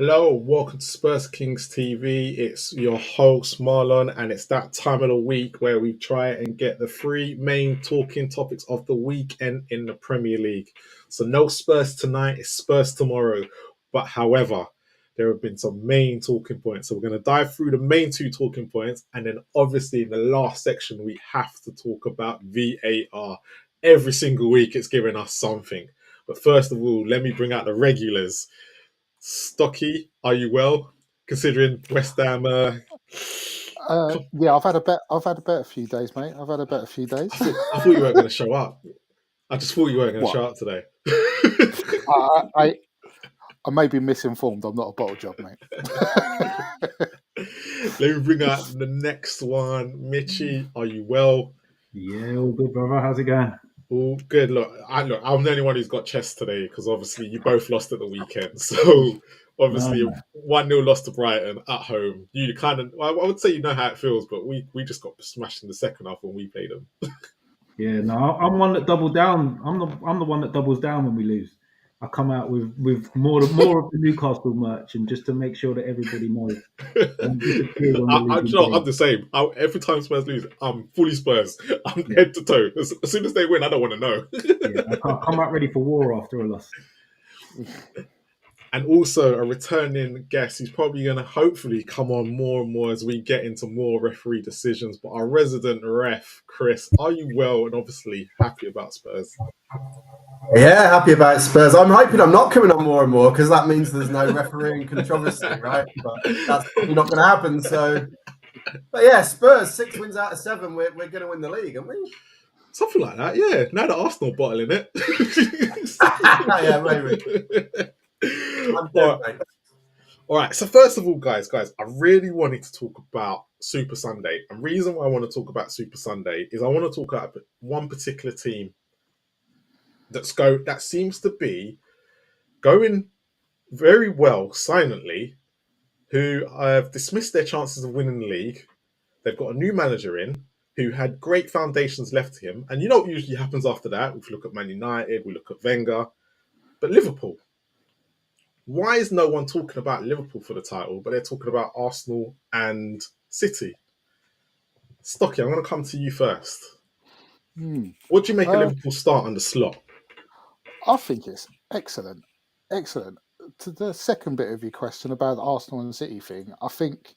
Hello, welcome to Spurs Kings TV. It's your host Marlon, and it's that time of the week where we try and get the three main talking topics of the weekend in the Premier League. So, no Spurs tonight, it's Spurs tomorrow. But, however, there have been some main talking points. So, we're going to dive through the main two talking points, and then obviously in the last section, we have to talk about VAR. Every single week, it's giving us something. But first of all, let me bring out the regulars. Stocky, are you well? Considering West Ham, Yeah, I've had a better few days, mate. I've had a better few days. I thought you weren't going to show up. I just thought you weren't going to What? show up today. I may be misinformed. I'm not a bottle job, mate. Let me bring out the next one. Mitchie, are you well? Yeah, all good, brother. How's it going? All good. Look, I'm the only one who's got chest today because obviously you both lost at the weekend. So obviously 1-0 loss to Brighton at home. You kind of, I would say you know how it feels, but we just got smashed in the second half when we played them. Yeah, no, I'm one that doubled down. I'm the one that doubles down when we lose. I come out with more of the Newcastle merch, and just to make sure that everybody knows. I'm the same. Every time Spurs lose, I'm fully Spurs. I'm head to toe. As soon as they win, I don't want to know. I come out ready for war after a loss. And also a returning guest who's probably going to hopefully come on more and more as we get into more referee decisions. But our resident ref, Chris, are you well and obviously happy about Spurs? Yeah, happy about Spurs. I'm hoping I'm not coming on more and more because that means there's no refereeing controversy, right? But that's probably not going to happen. So, but yeah, Spurs 6 wins out of 7. We're going to win the league, aren't we? Something like that, yeah. Now that Arsenal bottling it. Yeah, maybe. All right. So first of all, guys, I really wanted to talk about Super Sunday. And the reason why I want to talk about Super Sunday is I want to talk about one particular team that seems to be going very well silently, who have dismissed their chances of winning the league. They've got a new manager in who had great foundations left to him. And you know what usually happens after that? If we look at Man United, we look at Wenger. But Liverpool. Why is no one talking about Liverpool for the title, but they're talking about Arsenal and City? Stocky, I'm going to come to you first. What do you make of Liverpool start on the slot? I think it's excellent. Excellent. To the second bit of your question about the Arsenal and City thing, I think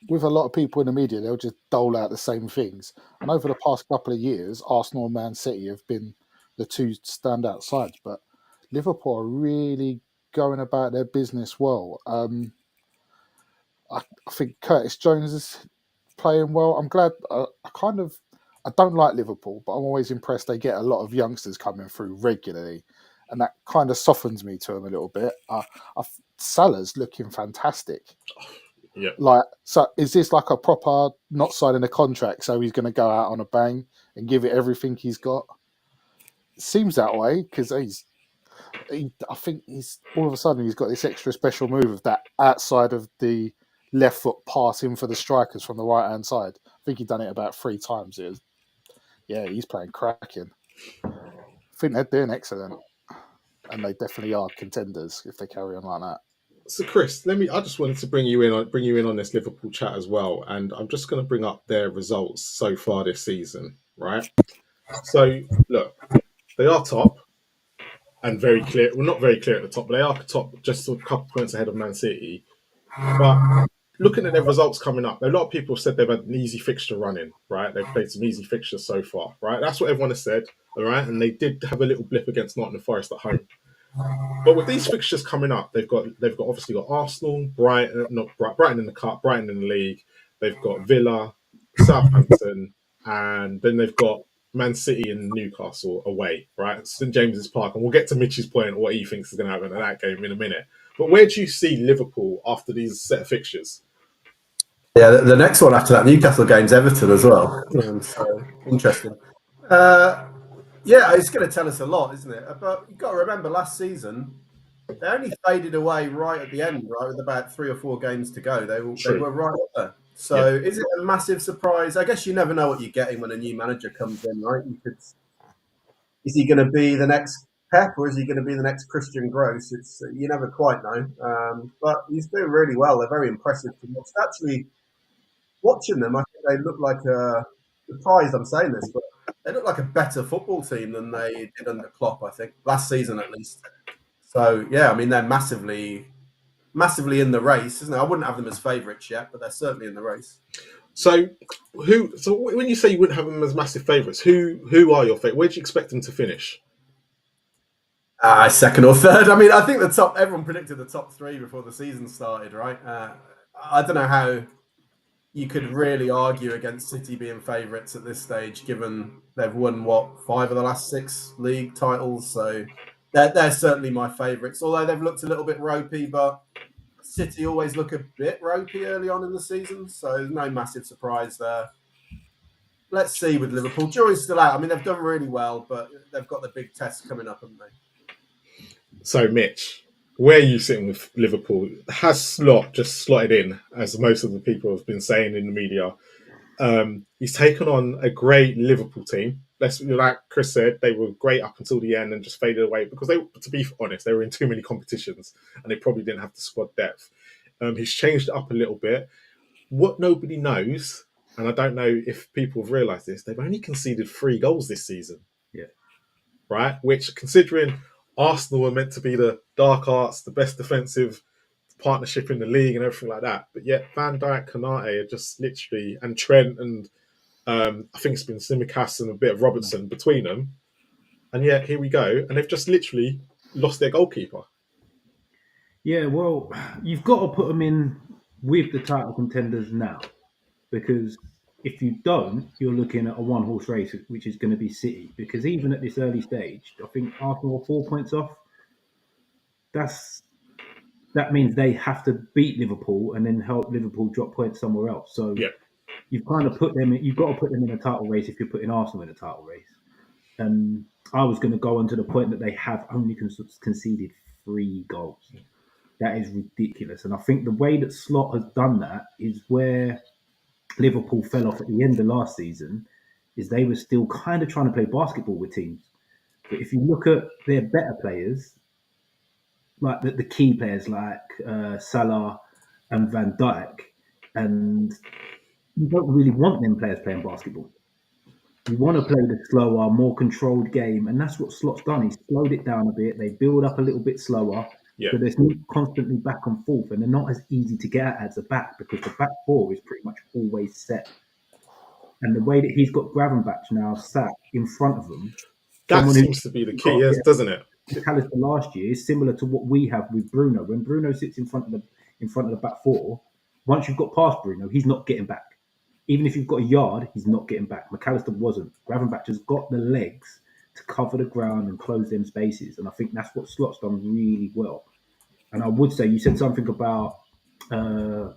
with a lot of people in the media, they'll just dole out the same things. And over the past couple of years, Arsenal and Man City have been the two standout sides. But Liverpool are really going about their business well. I think Curtis Jones is playing well. I'm glad. I don't like Liverpool, but I'm always impressed they get a lot of youngsters coming through regularly, and that kind of softens me to them a little bit. Salah's looking fantastic. Yeah. So is this like a proper not signing a contract, so he's going to go out on a bang and give it everything he's got? It seems that way because I think he's all of a sudden he's got this extra special move of that outside of the left foot pass in for the strikers from the right hand side. I think he'd done it about 3 times. He's playing cracking. I think they're doing excellent, and they definitely are contenders if they carry on like that. So, Chris, I just wanted to bring you in on this Liverpool chat as well, and I'm just going to bring up their results so far this season, right? So, look, they are top and very clear. Well, not very clear at the top, but they are top, just a couple points ahead of Man City. But looking at their results coming up, a lot of people said they've had an easy fixture running, right? They've played some easy fixtures so far, right? That's what everyone has said, all right? And they did have a little blip against Nottingham Forest at home. But with these fixtures coming up, they've obviously got Arsenal, Brighton in the cup, Brighton in the league. They've got Villa, Southampton, and then they've got Man City and Newcastle away, right? St James's Park, and we'll get to Mitch's point what he thinks is going to happen in that game in a minute. But where do you see Liverpool after these set of fixtures? Yeah, the next one after that Newcastle game's Everton as well. So interesting. Yeah, it's going to tell us a lot, isn't it? But you've got to remember last season, they only faded away right at the end, right, with about 3 or 4 games to go. They were right up there. So Is it a massive surprise? I guess you never know what you're getting when a new manager comes in, right? Is he going to be the next Pep, or is he going to be the next Christian Gross? It's you never quite know. But he's doing really well. They're very impressive to watch. Actually, watching them, I think they look like a surprised. I'm saying this, but they look like a better football team than they did under Klopp. I think last season at least. So yeah, I mean they're massively in the race, isn't it? I wouldn't have them as favourites yet, but they're certainly in the race. So, when you say you wouldn't have them as massive favourites, who are your favourites? Where do you expect them to finish? Second or third. I mean, I think the top. Everyone predicted the top three before the season started, right? I don't know how you could really argue against City being favourites at this stage, given they've won 5 of the last 6 league titles. So they're certainly my favourites. Although they've looked a little bit ropey, but City always look a bit ropey early on in the season, so there's no massive surprise there. Let's see with Liverpool. Jury's still out. I mean, they've done really well, but they've got the big test coming up, haven't they? So, Mitch, where are you sitting with Liverpool? Has Slot just slotted in, as most of the people have been saying in the media? He's taken on a great Liverpool team. Like Chris said, they were great up until the end and just faded away because to be honest, they were in too many competitions and they probably didn't have the squad depth. He's changed it up a little bit. What nobody knows, and I don't know if people have realised this, they've only conceded 3 goals this season. Yeah. Right? Which, considering Arsenal were meant to be the dark arts, the best defensive partnership in the league and everything like that, but yet Van Dijk, Konate are just literally, and Trent and I think it's been Simicast and a bit of Robertson between them, and yet here we go, and they've just literally lost their goalkeeper. Yeah, well, you've got to put them in with the title contenders now, because if you don't, you're looking at a one-horse race, which is going to be City. Because even at this early stage, I think Arsenal are 4 points off. That means they have to beat Liverpool and then help Liverpool drop points somewhere else. So you've kind of you've got to put them in a title race if you're putting Arsenal in a title race. And I was going to go on to the point that they have only conceded 3 goals. That is ridiculous. And I think the way that Slot has done that is where Liverpool fell off at the end of last season, is they were still kind of trying to play basketball with teams. But if you look at their better players, like the key players like Salah and Van Dijk, and you don't really want them players playing basketball. You want to play the slower, more controlled game, and that's what Slot's done. He's slowed it down a bit. They build up a little bit slower, so they're not constantly back and forth, and they're not as easy to get at as the back because the back 4 is pretty much always set. And the way that he's got Gravenberch now sat in front of them, that seems to be the key, doesn't it? McAllister last year is similar to what we have with Bruno. When Bruno sits in front of the back 4, once you've got past Bruno, he's not getting back. Even if you've got a yard, he's not getting back. McAllister wasn't. Gravenberch has got the legs to cover the ground and close them spaces, and I think that's what Slot's done really well. And I would say, you said something about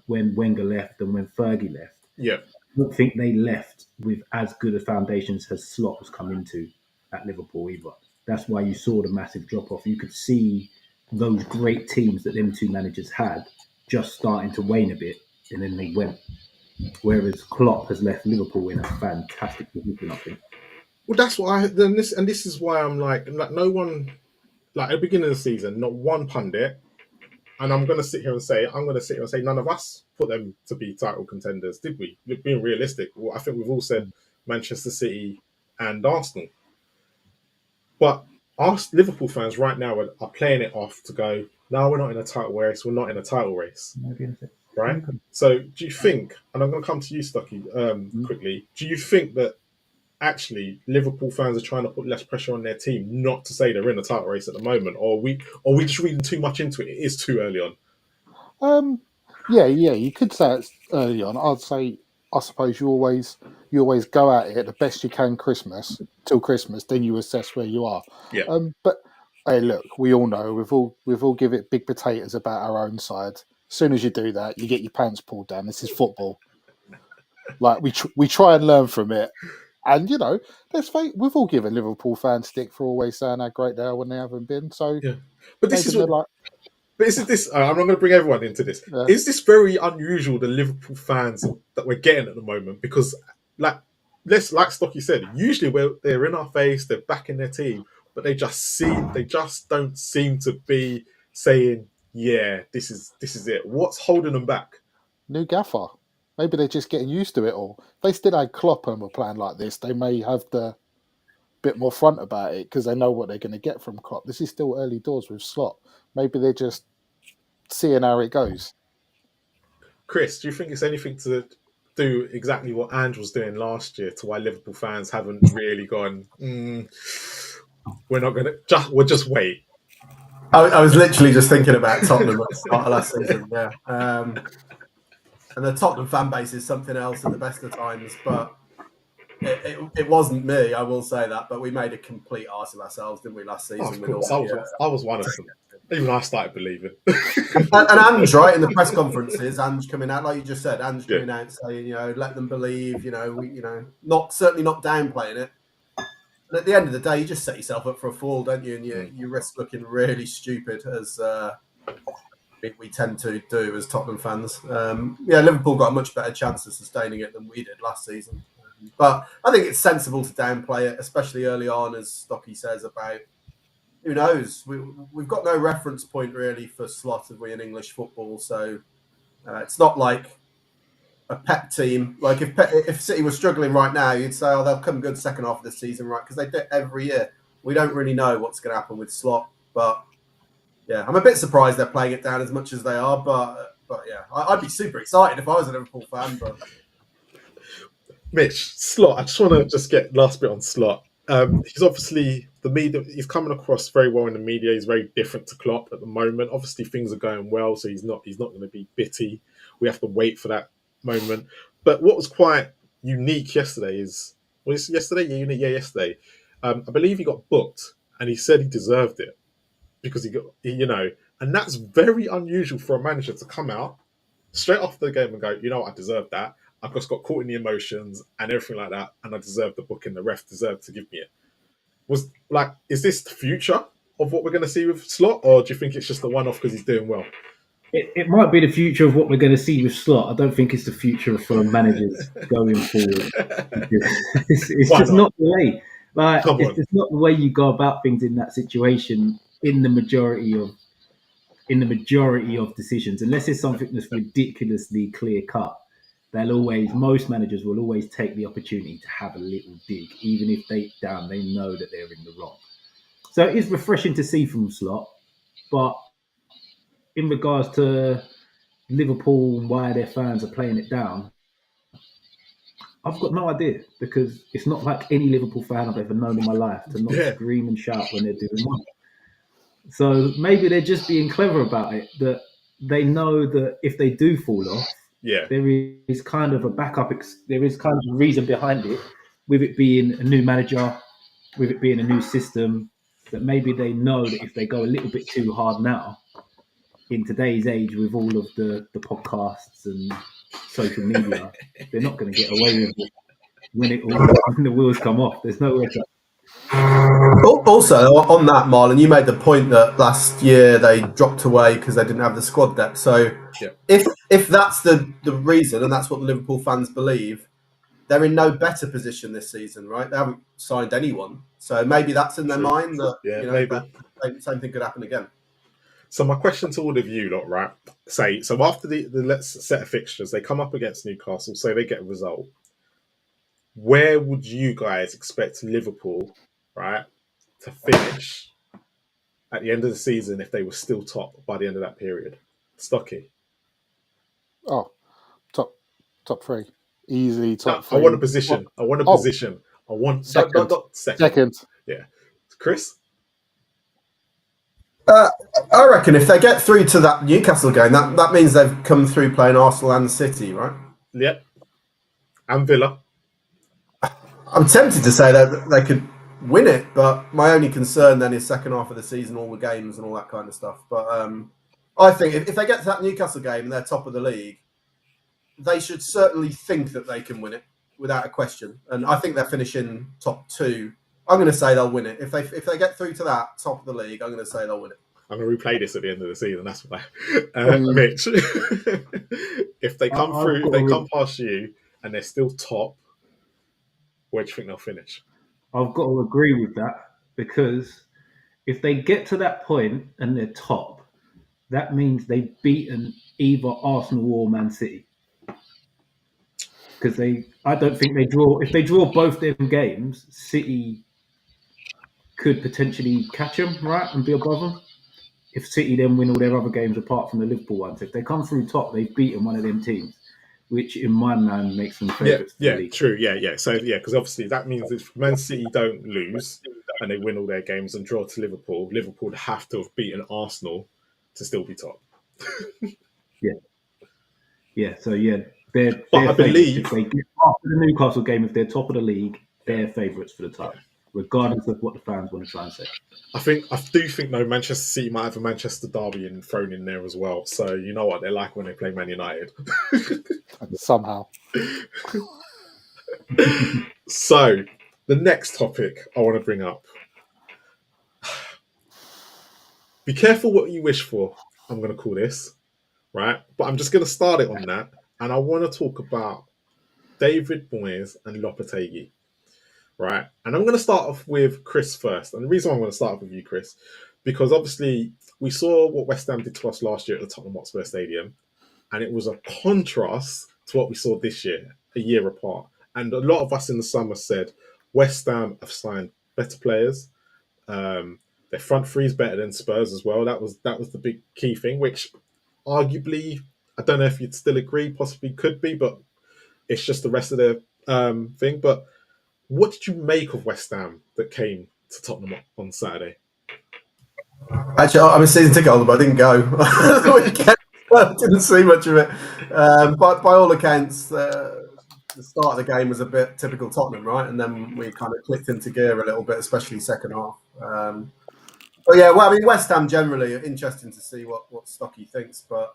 when Wenger left and when Fergie left. Yeah. I don't think they left with as good a foundations as Slot has come into at Liverpool either. That's why you saw the massive drop-off. You could see those great teams that them 2 managers had just starting to wane a bit, and then they went. Whereas Klopp has left Liverpool in a fantastic position, I think. Well, that's why this is why I'm like no one, like at the beginning of the season, not one pundit, and I'm going to sit here and say none of us put them to be title contenders, did we? Being realistic, well, I think we've all said Manchester City and Arsenal. But us Liverpool fans right now are playing it off to go, no, we're not in a title race, we're not in a title race. Right? So do you think, and I'm going to come to you, Stucky, quickly, do you think that actually Liverpool fans are trying to put less pressure on their team not to say they're in a title race at the moment, or we just reading too much into it? It is too early on. Yeah, you could say it's early on. I suppose you always go at it the best you can till Christmas, then you assess where you are. Yeah. But hey, look, we all know we've all give it big potatoes about our own side. As soon as you do that, you get your pants pulled down. This is football. Like we try and learn from it, and let's face, we've all given Liverpool fans stick for always saying how great they are when they haven't been. So yeah, but this is what. But is this? I'm not going to bring everyone into this. Yeah. Is this very unusual, the Liverpool fans that we're getting at the moment? Because, like Stocky said, usually they're in our face, they're backing their team. but they just don't seem to be saying, yeah, this is it. What's holding them back? New gaffer. Maybe they're just getting used to it all. If they still had Klopp and were playing like this, they may have the bit more front about it because they know what they're going to get from Klopp. This is still early doors with Slot. Maybe they're just seeing how it goes. Chris, do you think it's anything to do exactly what Ange was doing last year to why Liverpool fans haven't really gone, we're not going to, we'll just wait? I was literally just thinking about Tottenham at the start of last season, yeah. And the Tottenham fan base is something else at the best of times, but it wasn't me, I will say that, but we made a complete arse of ourselves, didn't we, last season? Of course, I was one of them. Even I started believing. and Ange, right, in the press conferences, Ange coming out, like you just said, Ange coming out saying, let them believe, certainly not downplaying it. And at the end of the day, you just set yourself up for a fall, don't you? And you risk looking really stupid, as we tend to do as Tottenham fans. Liverpool got a much better chance of sustaining it than we did last season. But I think it's sensible to downplay it, especially early on, as Stocky says, about who knows. We've got no reference point really for Slot, have we, in English football? So it's not like a Pep team. Like if City was struggling right now, you'd say, they'll come good second half of the season, right? Because they do it every year. We don't really know what's going to happen with Slot, but yeah, I'm a bit surprised they're playing it down as much as they are. But yeah, I'd be super excited if I was a Liverpool fan. But Mitch, Slot, I just want to get last bit on Slot. He's obviously the media. He's coming across very well in the media. He's very different to Klopp at the moment. Obviously, things are going well, so he's not going to be bitty. We have to wait for that moment. But what was quite unique yesterday yesterday. I believe he got booked, and he said he deserved it because he got, and that's very unusual for a manager to come out straight after the game and go, I deserve that. I just got caught in the emotions and everything like that, and I deserve the booking. The ref deserved to give me it. Is this the future of what we're going to see with Slot, or do you think it's just a one-off because he's doing well? It might be the future of what we're going to see with Slot. I don't think it's the future for managers going forward. It's just not the way. It's just not the way you go about things in that situation. In the majority of decisions, unless it's something that's ridiculously clear cut. Most managers will always take the opportunity to have a little dig, even if they know that they're in the wrong. So it is refreshing to see from Slot, but in regards to Liverpool and why their fans are playing it down, I've got no idea, because it's not like any Liverpool fan I've ever known in my life to not scream and shout when they're doing well. So maybe they're just being clever about it, that they know that if they do fall off, there is kind of a backup. There is kind of a reason behind it, with it being a new manager, with it being a new system, that maybe they know that if they go a little bit too hard now, in today's age with all of the podcasts and social media, they're not going to get away with it when the wheels come off. There's no way to. Also, on that, Marlon, you made the point that last year they dropped away because they didn't have the squad depth. So if that's the reason, and that's what the Liverpool fans believe, they're in no better position this season, right? They haven't signed anyone. So maybe that's in their mind that maybe same thing could happen again. So my question to all of you lot, right? So after the let's set of fixtures, they come up against Newcastle, so they get a result. Where would you guys expect Liverpool, right, to finish at the end of the season if they were still top by the end of that period? Stocky. Oh, top three. Easily top three. I want a position. I want second. Not second. Second. Yeah. Chris? I reckon if they get through to that Newcastle game, that means they've come through playing Arsenal and City, right? Yep. And Villa. I'm tempted to say that they could win it, but my only concern then is second half of the season, all the games and all that kind of stuff. But I think if they get to that Newcastle game and they're top of the league, they should certainly think that they can win it without a question. And I think they're finishing top two. I'm going to say they'll win it. If they get through to that top of the league, I'm going to say they'll win it. I'm going to replay this at the end of the season. That's why. Mitch, if they come through, if they come past you and they're still top, where do you think they'll finish? I've got to agree with that, because if they get to that point and they're top, that means they've beaten either Arsenal or Man City. Because I don't think they draw. If they draw both them games, City could potentially catch them, right, and be above them. If City then win all their other games apart from the Liverpool ones, if they come through top, they've beaten one of them teams, which in my mind makes them favourites. Yeah, true. Yeah. So because obviously that means if Man City don't lose and they win all their games and draw to Liverpool, Liverpool would have to have beaten Arsenal to still be top. Yeah. So they're But I believe if they get after the Newcastle game, if they're top of the league, they're favourites for the title, regardless of what the fans want to try and say. I do think though Manchester City might have a Manchester derby thrown in there as well. So you know what they're like when they play Man United. Somehow. So the next topic I want to bring up. Be careful what you wish for. I'm going to call this, right? But I'm just going to start it on that, and I want to talk about David Moyes and Lopetegui. Right. And I'm going to start off with Chris first. And the reason why I'm going to start off with you, Chris, because obviously we saw what West Ham did to us last year at the Tottenham Hotspur Stadium. And it was a contrast to what we saw this year, a year apart. And a lot of us in the summer said West Ham have signed better players. Their front three is better than Spurs as well. That was the big key thing, which arguably, I don't know if you'd still agree, possibly could be, but it's just the rest of their thing. But what did you make of West Ham that came to Tottenham on Saturday? Actually, I'm a season ticket holder, but I didn't go. I didn't see much of it. But by all accounts, the start of the game was a bit typical Tottenham, right? And then we kind of clicked into gear a little bit, especially second half. But yeah, well, I mean, West Ham generally, interesting to see what Stocky thinks. But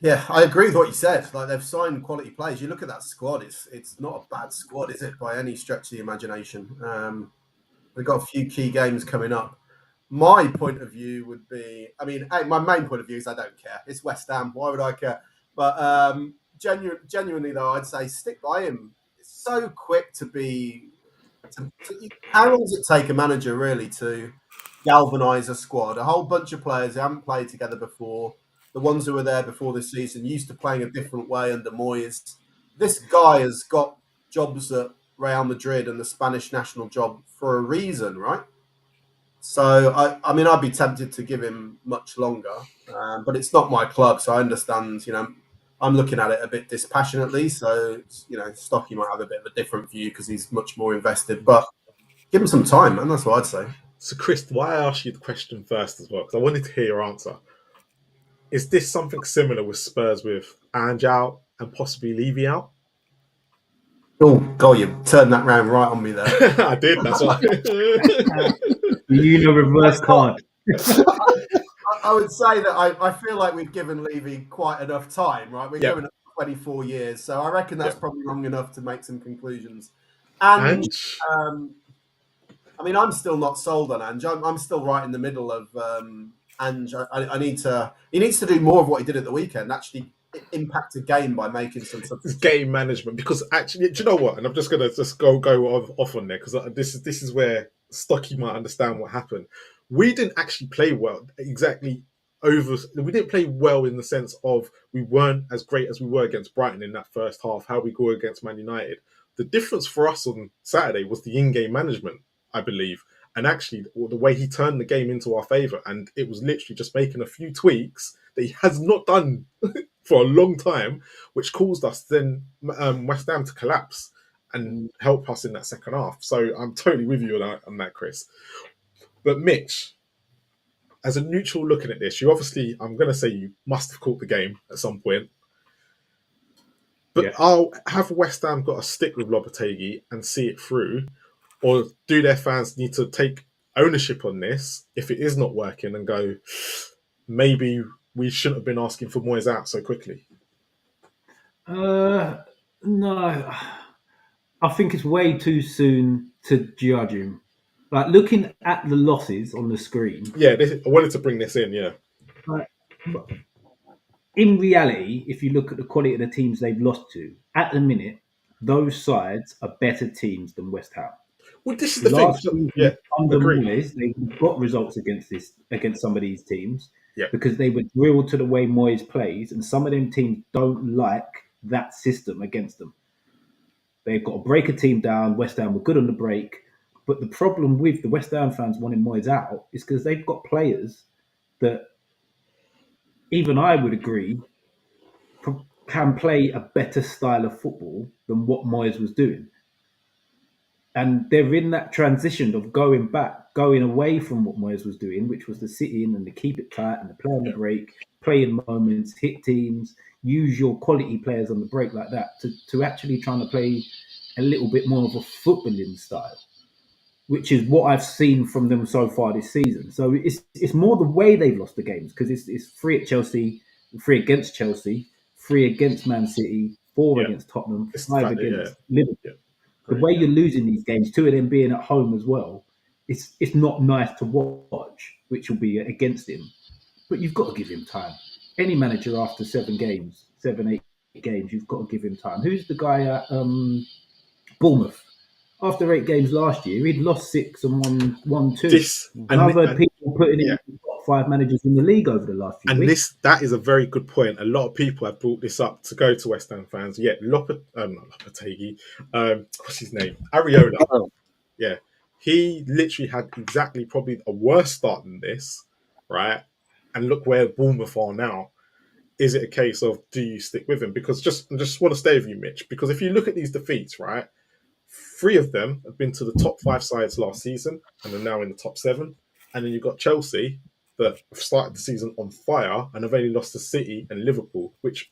yeah, I agree with what you said. Like, they've signed quality players. You look at that squad; it's not a bad squad, is it, by any stretch of the imagination? They've got a few key games coming up. My point of view would be, I mean, my main point of view is I don't care. It's West Ham. Why would I care? But genuinely, though, I'd say stick by him. It's so quick to be. How long does it take a manager really to galvanise a squad? A whole bunch of players who haven't played together before. The ones who were there before this season, used to playing a different way under Moyes. This guy has got jobs at Real Madrid and the Spanish national job for a reason, right? So, I mean, I'd be tempted to give him much longer, but it's not my club, so I understand, I'm looking at it a bit dispassionately. So, Stocky might have a bit of a different view because he's much more invested, but give him some time, and that's what I'd say. So, Chris, why I asked you the question first as well, because I wanted to hear your answer. Is this something similar with Spurs with Ange out and possibly Levy out? Oh, God, you turned that round right on me there. I did, that's why. Reverse card. I would say that I feel like we've given Levy quite enough time, right? We're given 24 years, so I reckon that's probably long enough to make some conclusions. And I mean, I'm still not sold on Ange. I'm still right in the middle of Ange. He needs to do more of what he did at the weekend. Actually, impact a game by making some game management. Because actually, do you know what? And I'm just gonna go off on there because this is where Stocky might understand what happened. We didn't actually play well. Exactly. We didn't play well in the sense of we weren't as great as we were against Brighton in that first half. How we go against Man United. The difference for us on Saturday was the in-game management, I believe. And actually, the way he turned the game into our favour, and it was literally just making a few tweaks that he has not done for a long time, which caused us then West Ham to collapse and help us in that second half. So I'm totally with you on that, Chris. But Mitch, as a neutral looking at this, you obviously, I'm going to say you must have caught the game at some point. But I'll have West Ham got to stick with Lopetegui and see it through? Or do their fans need to take ownership on this if it is not working and go, maybe we shouldn't have been asking for Moyes out so quickly? No. I think it's way too soon to judge him. Like, looking at the losses on the screen. Yeah, I wanted to bring this in, yeah. In reality, if you look at the quality of the teams they've lost to, at the minute, those sides are better teams than West Ham. Well, this is the thing. Last season, Yeah, under agree. Moyes, they got results against some of these teams Yeah. because they were drilled to the way Moyes plays, and some of them teams don't like that system against them. They've got to break a team down. West Ham were good on the break, but the problem with the West Ham fans wanting Moyes out is because they've got players that even I would agree can play a better style of football than what Moyes was doing. And they're in that transition of going away from what Moyes was doing, which was the sit in and the keep it tight and the play on the break, play in moments, hit teams, use your quality players on the break like that to actually trying to play a little bit more of a footballing style, which is what I've seen from them so far this season. So it's more the way they've lost the games because it's 3 at Chelsea, 3 against Chelsea, 3 against Man City, 4 against Tottenham, 5 against Liverpool. Yeah. The way you're losing these games, 2 of them being at home as well, it's not nice to watch, which will be against him. But you've got to give him time. Any manager after 7 games, 7, 8 games, you've got to give him time. Who's the guy at Bournemouth? After 8 games last year, he'd lost 6 and won 2. I've heard people putting in the top 5 managers in the league over the last few weeks. That is a very good point. A lot of people have brought this up to go to West Ham fans. Yeah, not Lopetegui. What's his name? Areola. Yeah, he literally had exactly probably a worse start than this, right? And look where Bournemouth are now. Is it a case of do you stick with him? Because I just want to stay with you, Mitch. Because if you look at these defeats, right, 3 of them have been to the top 5 sides last season and are now in the top 7. And then you've got Chelsea that have started the season on fire and have only lost to City and Liverpool, which,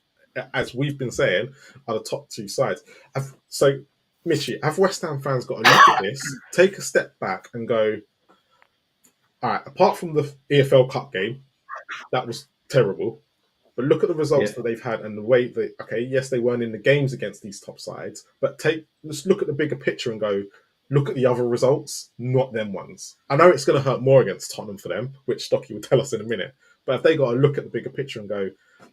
as we've been saying, are the top 2 sides. So, Mitchy, have West Ham fans got to look at this, take a step back and go, all right, apart from the EFL Cup game, that was terrible. But look at the results that they've had and the way that, okay, yes, they weren't in the games against these top sides, but let's look at the bigger picture and go, look at the other results, not them ones. I know it's going to hurt more against Tottenham for them, which Stocky will tell us in a minute, but if they got to look at the bigger picture and go,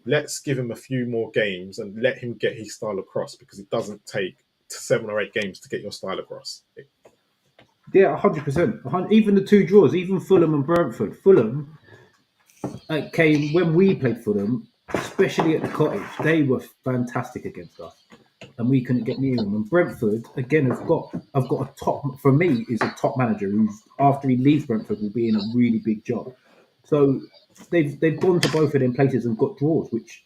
let's give him a few more games and let him get his style across because it doesn't take 7 or 8 games to get your style across. Yeah, 100%. Even the 2 draws, even Fulham and Brentford. Fulham came when we played Fulham, especially at the Cottage. They were fantastic against us, and we couldn't get near them. And Brentford again have got a top, for me, is a top manager who's after he leaves Brentford will be in a really big job. So they've gone to both of them places and got draws, which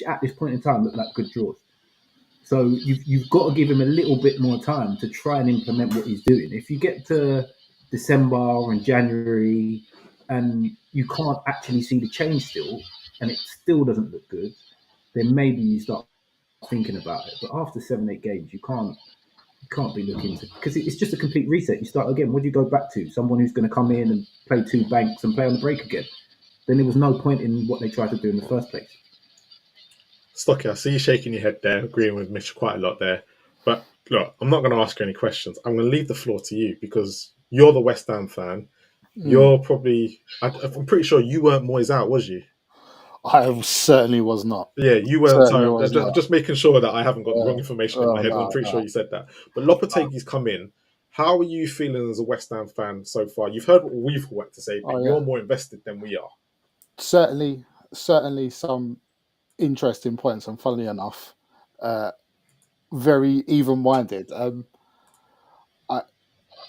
at this point in time look like good draws. So you've got to give him a little bit more time to try and implement what he's doing. If you get to December and January and you can't actually see the change still, and it still doesn't look good, then maybe you start thinking about it. But after 7, 8 games, you can't be looking to, because it's just a complete reset. You start again. What do you go back to? Someone who's going to come in and play 2 banks and play on the break again. Then there was no point in what they tried to do in the first place. Stocky, I see you shaking your head there, agreeing with Mitch quite a lot there. But look, I'm not going to ask you any questions. I'm going to leave the floor to you because you're the West Ham fan. You're probably, I'm pretty sure you weren't Moyes out, was you? I certainly was not. Yeah, you weren't. So just making sure that I haven't got the wrong information in my head. I'm pretty sure you said that. But Lopetegui's come in. How are you feeling as a West Ham fan so far? You've heard what we've had to say, but you're more invested than we are. Certainly some interesting points, and funnily enough, very even-minded.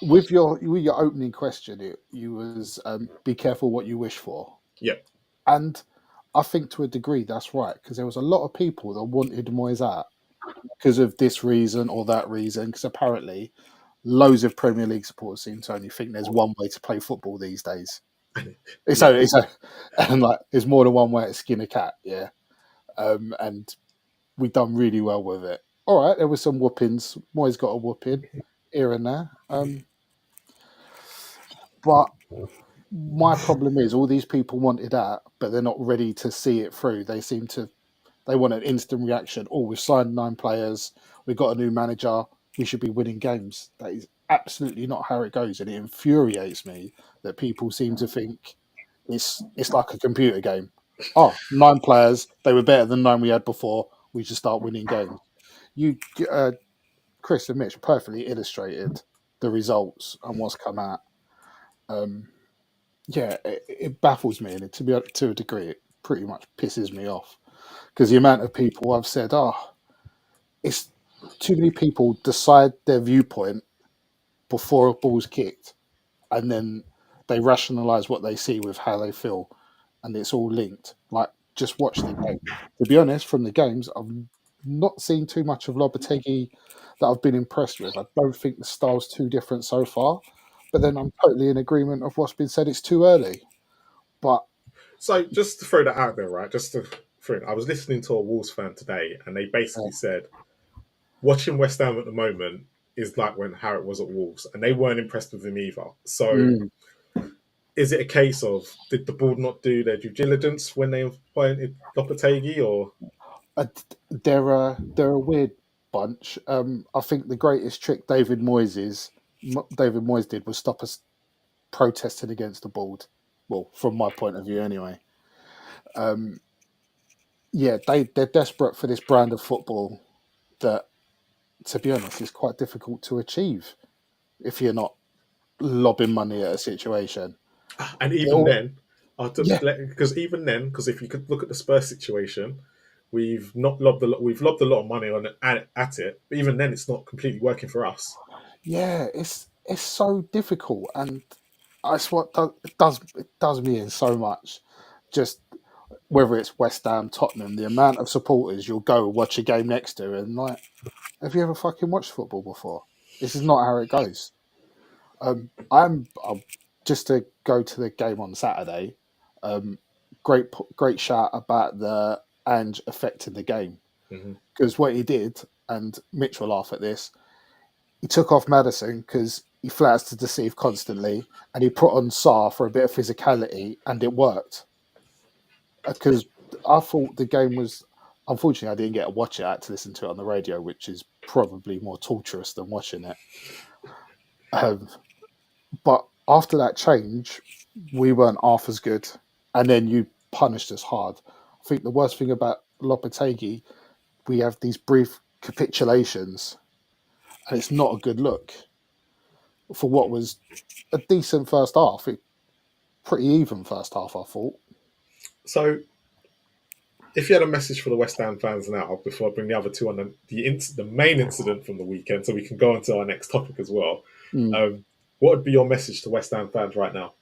With your opening question, you was be careful what you wish for. Yeah, and I think to a degree that's right, because there was a lot of people that wanted Moyes out because of this reason or that reason. Because apparently, loads of Premier League supporters seem to only think there's one way to play football these days. And like there's more than one way to skin a cat. Yeah. And we've done really well with it. All right, there were some whoopings. Moyes got a whooping here and there. But my problem is all these people wanted that, but they're not ready to see it through. They want an instant reaction. Oh, we've signed 9 players. We've got a new manager. We should be winning games. That is absolutely not how it goes. And it infuriates me that people seem to think it's like a computer game. 9 players. They were better than 9 we had before. We should start winning games. You, Chris and Mitch, perfectly illustrated the results and what's come out, it baffles me, and to a degree, it pretty much pisses me off because the amount of people I've said, it's too many people decide their viewpoint before a ball's kicked, and then they rationalise what they see with how they feel, and it's all linked. Like, just watch the game. To be honest, from the games, I've not seen too much of Lopetegui that I've been impressed with. I don't think the style's too different so far, but then I'm totally in agreement of what's been said. It's too early. But so just to throw that out there, right? I was listening to a Wolves fan today, and they basically said watching West Ham at the moment is like how it was at Wolves, and they weren't impressed with him either. So, is it a case of did the board not do their due diligence when they appointed Lopetegui, or they're a weird bunch. I think the greatest trick David Moyes did was stop us protesting against the board. Well, from my point of view, anyway. They're desperate for this brand of football that, to be honest, is quite difficult to achieve if you're not lobbing money at a situation. And even then, because if you could look at the Spurs situation, we've lobbed a lot of money on at it, but even then, it's not completely working for us. Yeah, it's so difficult, and that's what it does me in so much. Just whether it's West Ham, Tottenham, the amount of supporters you'll go watch a game next to, and like, have you ever fucking watched football before? This is not how it goes. I'm just to go to the game on Saturday. Great shout about the Ange affecting the game, because what he did, and Mitch will laugh at this, he took off Maddison because he flatters to deceive constantly, and he put on Sarr for a bit of physicality, and it worked. Because I thought the game was, unfortunately, I didn't get to watch it. I had to listen to it on the radio, which is probably more torturous than watching it. But after that change, we weren't half as good, and then you punished us hard. I think the worst thing about Lopetegui, we have these brief capitulations, and it's not a good look for what was a decent first half. Pretty even first half, I thought. So, if you had a message for the West Ham fans now, before I bring the other two on the main incident from the weekend, so we can go on to our next topic as well, what would be your message to West Ham fans right now?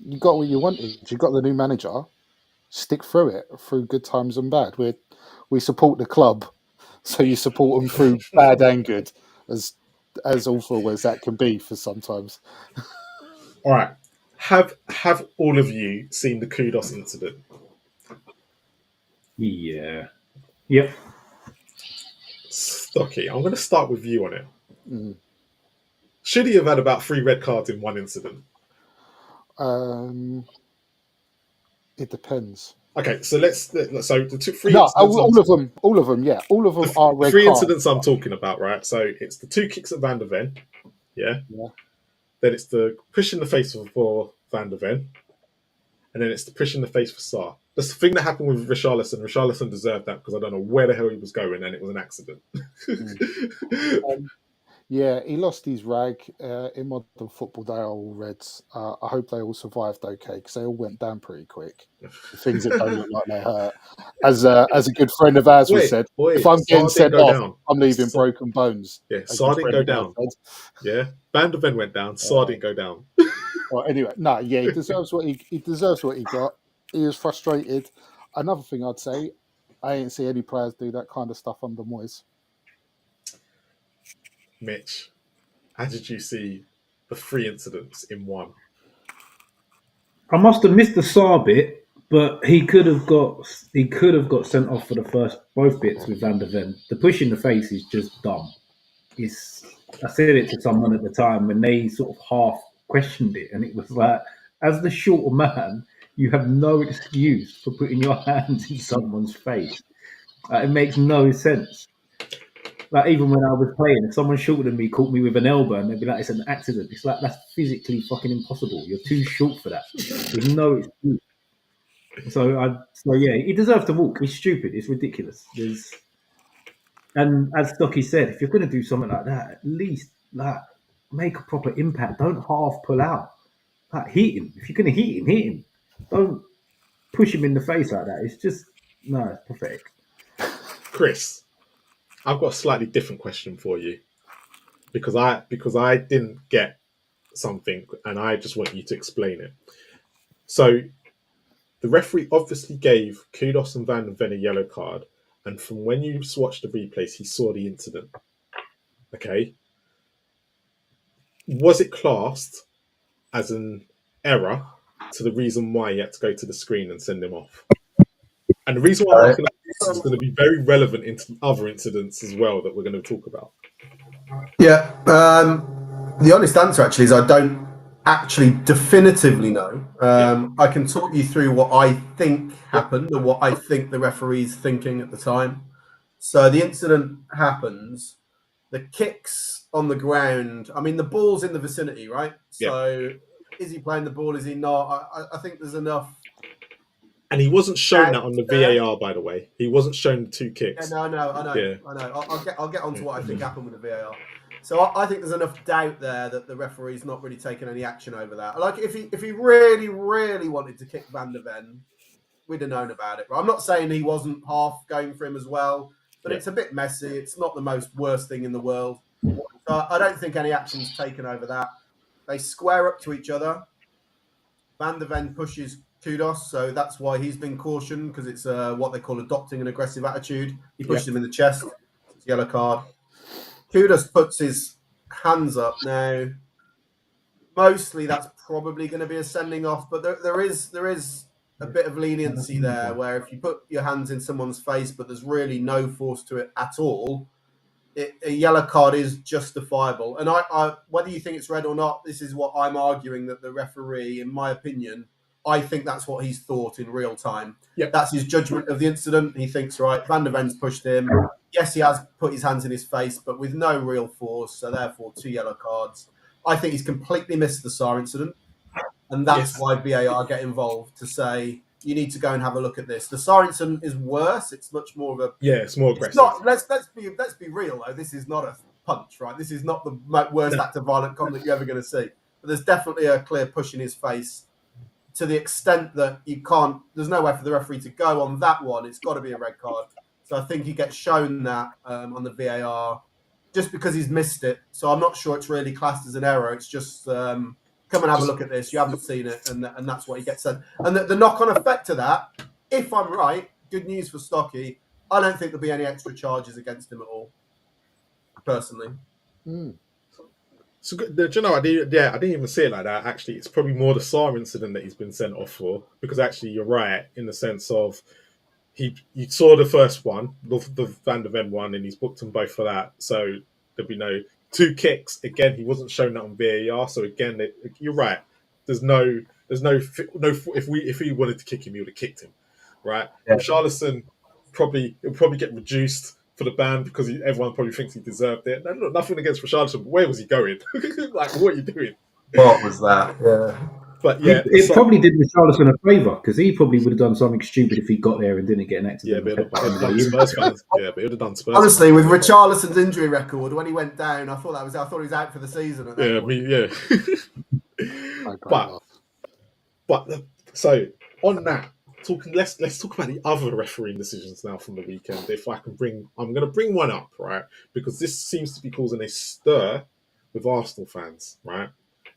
You got what you wanted. You got the new manager. Stick through it, through good times and bad. We support the club, so you support them through bad and good, as awful as that can be for sometimes. All right. Have all of you seen the Kudos incident? Yeah. Yep. Stocky, I'm going to start with you on it. Should he have had about 3 red cards in one incident? It depends. Okay, so the 3 no, incidents. all of them, yeah, all of them are red 3 cards. incidents I'm talking about, right? So it's the 2 kicks at Van der Ven, yeah. Then it's the push in the face for Van der Ven, and then it's the push in the face for Sarr. That's the thing that happened with Richarlison. Richarlison deserved that because I don't know where the hell he was going, and it was an accident. Yeah, he lost his rag. In modern football, they are all reds. I hope they all survived okay, because they all went down pretty quick. Things that don't look like they hurt. As a good friend of ours said, if I'm getting sent off, I'm leaving broken bones. Yeah, Sarr didn't go down. Yeah, Van der Ven went down. Sarr didn't go down. Well, anyway, he deserves what he deserves what he got. He was frustrated. Another thing I'd say, I ain't see any players do that kind of stuff under Moyes. Mitch, how did you see the 3 incidents in one? I must have missed the Sarr bit, but he could have got sent off for the first both bits with Van der Ven. The push in the face is just dumb. I said it to someone at the time when they sort of half questioned it, and it was like, as the shorter man, you have no excuse for putting your hands in someone's face. It makes no sense. Like, even when I was playing, if someone shorter than me caught me with an elbow, and they'd be like, it's an accident. It's like, that's physically fucking impossible. You're too short for that. There's no excuse. So yeah, he deserves to walk. He's stupid. It's ridiculous. And as Stocky said, if you're going to do something like that, at least like make a proper impact. Don't half pull out. Like heat him. If you're going to heat him, heat him. Don't push him in the face like that. It's just no, it's pathetic. Chris, I've got a slightly different question for you because I didn't get something and I just want you to explain it. So the referee obviously gave Kudos and Van de Ven a yellow card, and from when you watched the replays, he saw the incident. Okay, was it classed as an error to the reason why he had to go to the screen and send him off? And the reason why I'm asking this is going to be very relevant into the other incidents as well that we're going to talk about. Yeah. The honest answer actually is I don't actually definitively know. I can talk you through what I think happened and what I think the referee's thinking at the time. So the incident happens. The kicks on the ground. I mean, the ball's in the vicinity, right? So is he playing the ball? Is he not? I think there's enough. And he wasn't shown that on the VAR, by the way. He wasn't shown the two kicks. Yeah, no, I know. Yeah. I know. I'll get onto what I think happened with the VAR. So I think there's enough doubt there that the referee's not really taking any action over that. Like if he really, really wanted to kick Van de Ven, we'd have known about it. I'm not saying he wasn't half going for him as well, but it's a bit messy. It's not the most worst thing in the world. So I don't think any action's taken over that. They square up to each other. Van de Ven pushes Kudos, so that's why he's been cautioned, because it's what they call adopting an aggressive attitude. He pushed him in the chest. It's a yellow card. Kudos puts his hands up. Now, mostly that's probably going to be a sending off, but there is a bit of leniency there, where if you put your hands in someone's face, but there's really no force to it at all, a yellow card is justifiable. And I whether you think it's red or not, this is what I'm arguing, that the referee, in my opinion, I think that's what he's thought in real time. Yep. That's his judgment of the incident. He thinks, right, Van de Ven's pushed him. Yes, he has put his hands in his face, but with no real force, so therefore 2 yellow cards. I think he's completely missed the SAR incident, and that's why VAR get involved to say, you need to go and have a look at this. The SAR incident is worse. It's much more of a... Yeah, it's more aggressive. Let's be real, though. This is not a punch, right? This is not the worst act of violent conduct you're ever going to see. But there's definitely a clear push in his face, to the extent that you can't... There's no way for the referee to go on that one. It's got to be a red card. So I think he gets shown that on the VAR just because he's missed it. So I'm not sure it's really classed as an error. It's just come and have a look at this. You haven't seen it, and that's what he gets said. And the knock-on effect of that, if I'm right, good news for Stocky, I don't think there'll be any extra charges against him at all, personally. So, do you know, I didn't even see it like that. Actually, it's probably more the SAR incident that he's been sent off for, because actually you're right in the sense of you saw the first one, the Van de Ven one, and he's booked them both for that. So there'll be no 2 kicks. Again, he wasn't shown that on VAR. So again, you're right. There's no. If he wanted to kick him, he would have kicked him, right? Yeah. Richarlison will probably get reduced for the ban because everyone probably thinks he deserved it. No, nothing against Richarlison, but where was he going? Like, what are you doing? What was that? Yeah. But yeah, it probably did Richarlison a favour, because he probably would have done something stupid if he got there and didn't get an accident. Yeah, but it would have done Spurs fans. Yeah, but it would have done Spurs. Honestly, with Richarlison's injury record, when he went down, I thought he was out for the season. But so on that, let's talk about the other refereeing decisions now from the weekend. I'm going to bring one up, right? Because this seems to be causing a stir with Arsenal fans, right?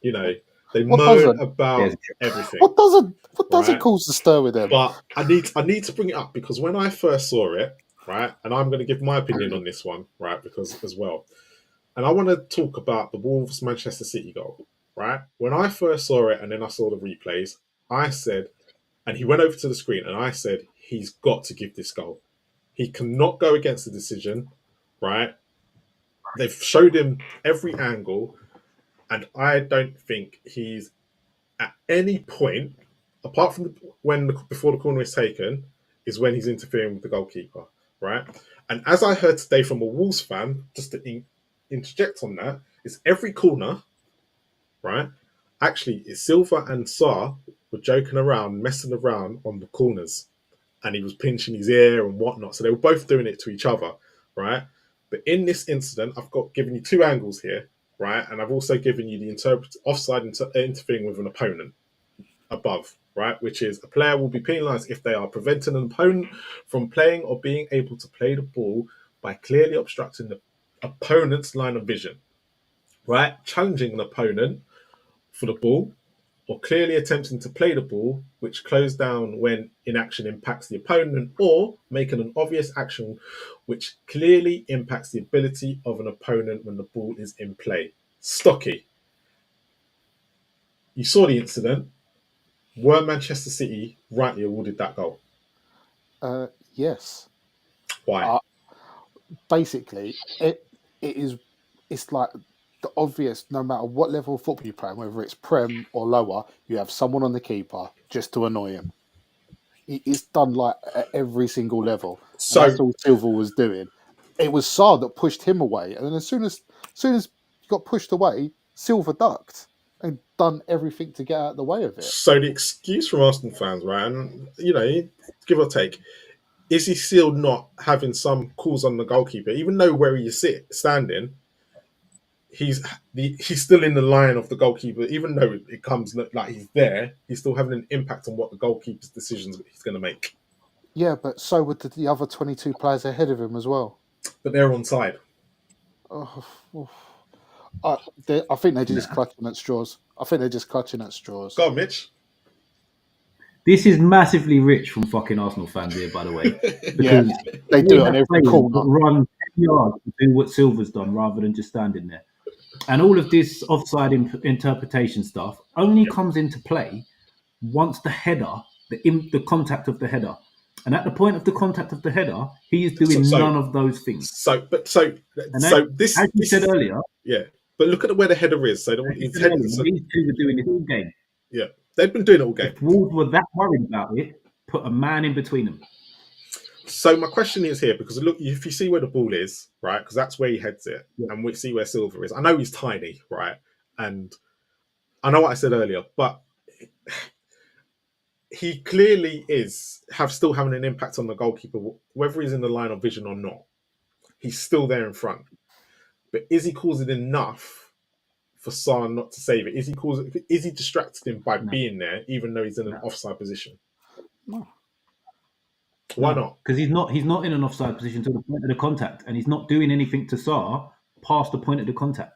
You know, they moan about everything. What doesn't cause the stir with them? But I need to bring it up because when I first saw it, right, and I'm going to give my opinion on this one, right, because as well, and I want to talk about the Wolves Manchester City goal, right? When I first saw it and then I saw the replays, I said, and he went over to the screen and I said, he's got to give this goal. He cannot go against the decision, right? They've showed him every angle. And I don't think he's at any point, apart from before the corner is taken, is when he's interfering with the goalkeeper, right? And as I heard today from a Wolves fan, just to interject on that, is every corner, right? Actually, Silva and Sarr were joking around, messing around on the corners, and he was pinching his ear and whatnot. So they were both doing it to each other, right? But in this incident, I've given you two angles here, right? And I've also given you the offside interfering with an opponent above, right? Which is a player will be penalised if they are preventing an opponent from playing or being able to play the ball by clearly obstructing the opponent's line of vision, right? Challenging an opponent for the ball or clearly attempting to play the ball, which closed down when inaction impacts the opponent, or making an obvious action which clearly impacts the ability of an opponent when the ball is in play. Stocky, you saw the incident. Were Manchester City rightly awarded that goal? Yes. Why? Basically, it's like the obvious. No matter what level of football you play, whether it's Prem or lower, you have someone on the keeper just to annoy him. It's done like at every single level. So and that's all Silva was doing. It was Sarr that pushed him away, and then as soon as he got pushed away, Silva ducked and done everything to get out of the way of it. So the excuse from Arsenal fans, right, and give or take, is he still not having some calls on the goalkeeper, even though where he is standing, he's still in the line of the goalkeeper, even though it comes like he's there, he's still having an impact on what the goalkeeper's decisions he's going to make. Yeah, but so would the other 22 players ahead of him as well. But they're onside. I think they're just clutching at straws. Go on, Mitch. This is massively rich from fucking Arsenal fans here, by the way. Yeah, they do it on every corner. Run 10 yards to do what Silva's done rather than just standing there. And all of this offside interpretation stuff only comes into play once the header, the contact of the header. And at the point of the contact of the header, he is doing none of those things. As you said earlier, yeah. But look at where the header is. So these two were doing it all game. Yeah, they've been doing it all game. If Wolves were that worried about it, put a man in between them. So my question is here, because look, if you see where the ball is, right, because that's where he heads it, and we see where Silva is. I know he's tiny, right, and I know what I said earlier, but he clearly still having an impact on the goalkeeper, whether he's in the line of vision or not. He's still there in front, but is he causing enough for Sarr not to save it? Is he distracting him by being there, even though he's in an offside position? No. Why not? Because he's not in an offside position to the point of the contact, and he's not doing anything to Sarr past the point of the contact.